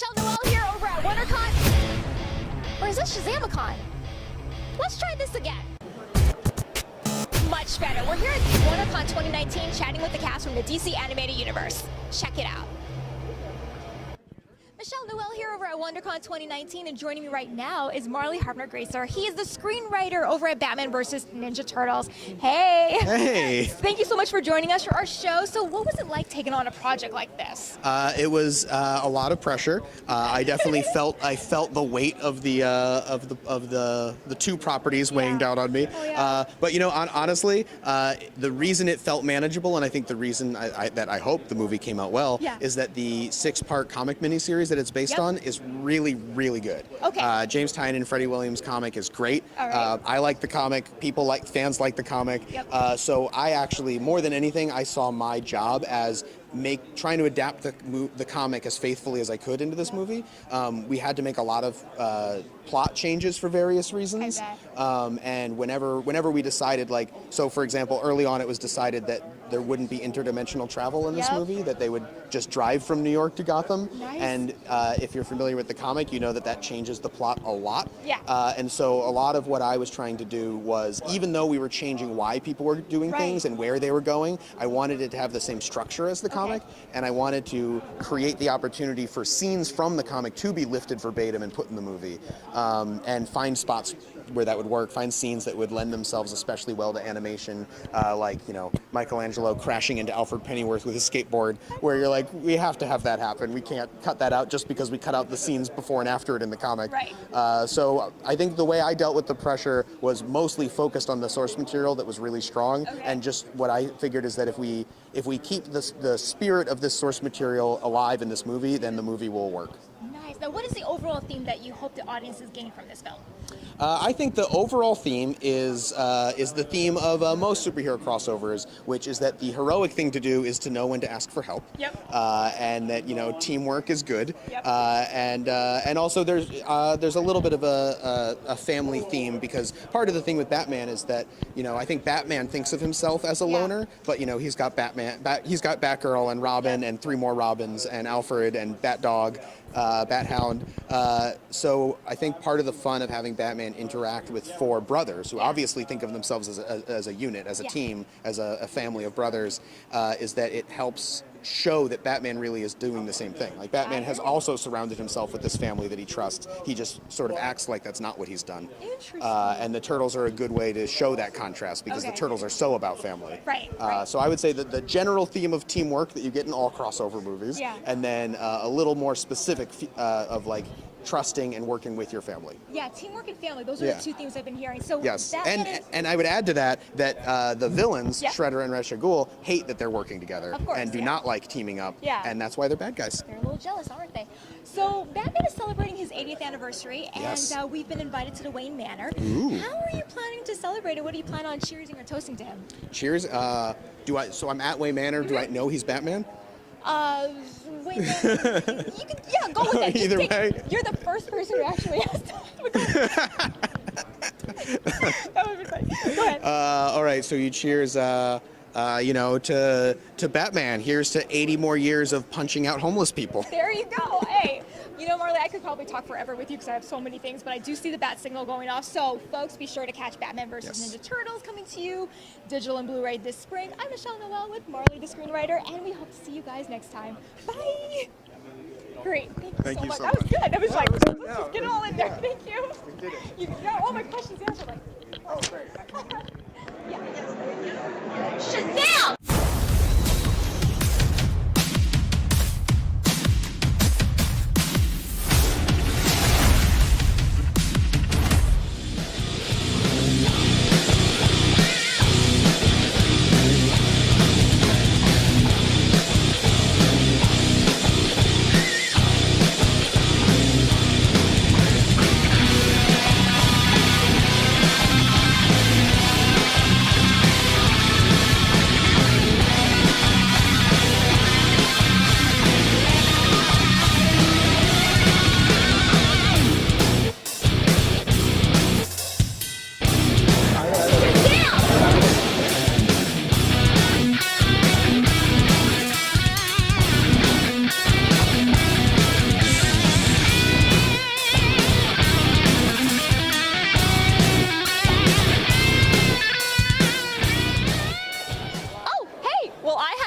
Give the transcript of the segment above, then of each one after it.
Michelle Noel here over at WonderCon. Or is this Shazamacon? Let's try this again. Much better. We're here at WonderCon 2019 chatting with the cast from the DC animated universe. Check it out. Michelle Noel here over at WonderCon 2019, and joining me right now is Halpern-Graser. He is the screenwriter over at Batman vs. Ninja Turtles. Hey! Hey! Thank you so much for joining us for our show. So what was it like taking on a project like this? It was a lot of pressure. I definitely felt the weight of the two properties weighing down on me. Oh, yeah. But you know, honestly, the reason it felt manageable, and I think the reason that I hope the movie came out well, is that the 6-part comic miniseries that it's based on is really, really good. Okay. James Tynion and Freddie Williams' comic is great. All right. I like the comic. Fans like the comic. Yep. So I actually, more than anything, I saw my job as trying to adapt the comic as faithfully as I could into this movie. We had to make a lot of plot changes for various reasons. And whenever we decided, like, so for example, early on it was decided that there wouldn't be interdimensional travel in this movie, that they would just drive from New York to Gotham. Nice. And if you're familiar with the comic, you know that changes the plot a lot. Yeah. And so a lot of what I was trying to do was, even though we were changing why people were doing things and where they were going, I wanted it to have the same structure as the comic, and I wanted to create the opportunity for scenes from the comic to be lifted verbatim and put in the movie, and find spots where that would work, find scenes that would lend themselves especially well to animation, like, you know, Michelangelo crashing into Alfred Pennyworth with his skateboard, where you're like, we have to have that happen. We can't cut that out just because we cut out the scenes before and after it in the comic. Right. So I think the way I dealt with the pressure was mostly focused on the source material that was really strong, and just what I figured is that if we keep the spirit of this source material alive in this movie, then the movie will work. Nice. Now, what is the overall theme that you hope the audiences gain from this film? I think the overall theme is the theme of most superhero crossovers, which is that the heroic thing to do is to know when to ask for help. Yep. And that, you know, teamwork is good. Yep. And also there's a little bit of a family theme, because part of the thing with Batman is that, you know, I think Batman thinks of himself as a loner, but, you know, he's got he's got Batgirl and Robin and 3 more Robins and Alfred and Bat-Dog, Bat-Hound. So I think part of the fun of having Batman interact with 4 brothers who obviously think of themselves as a unit, as a team, as a family of brothers, is that it helps show that Batman really is doing the same thing. Like, Batman has also surrounded himself with this family that he trusts. He just sort of acts like that's not what he's done. Interesting. And the Turtles are a good way to show that contrast, because the Turtles are so about family. Right. So I would say that the general theme of teamwork that you get in all crossover movies, and then a little more specific of, like, trusting and working with your family. Yeah, teamwork and family. Those are the 2 themes I've been hearing. So yes, and I would add to that the villains, Shredder and Ra's al Ghul, hate that they're working together, of course, and do not like teaming up, and that's why they're bad guys. They're a little jealous, aren't they? So Batman is celebrating his 80th anniversary, and we've been invited to the Wayne Manor. Ooh. How are you planning to celebrate it? What do you plan on cheersing or toasting to him? Cheers. So I'm at Wayne Manor. Do I know he's Batman? Wait, you can, go with it. Either way. You're the first person who actually asked. That would be funny. Go ahead. All right, so you cheers, you know, to Batman. Here's to 80 more years of punching out homeless people. There you go. Hey, you know, Marley, I could probably talk forever with you because I have so many things, but I do see the bat signal going off. So, folks, be sure to catch Batman vs. Ninja Turtles coming to you, digital and Blu-ray this spring. I'm Michelle Noel with Marley, the screenwriter, and we hope to see you guys next time. Bye. Great. Thank you so much. That was good. That was like, let's just get it all in there. Thank you. We did it. You got all my questions answered. Like, oh, great. Shazam!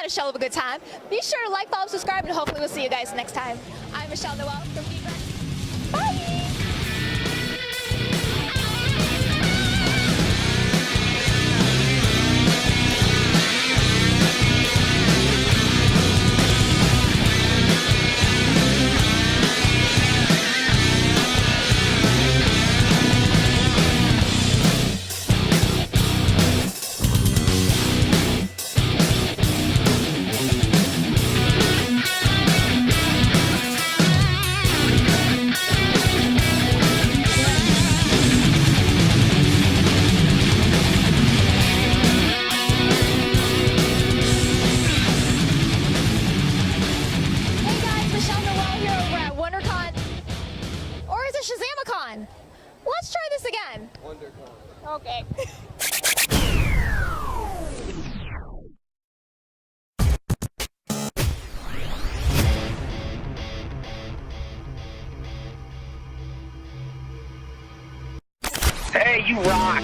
had a shell of a good time. Be sure to like, follow, subscribe, and hopefully we'll see you guys next time. I'm Michelle Noel from Feedback. Bye! Let's try this again. WonderCon. Okay. Hey, you rock!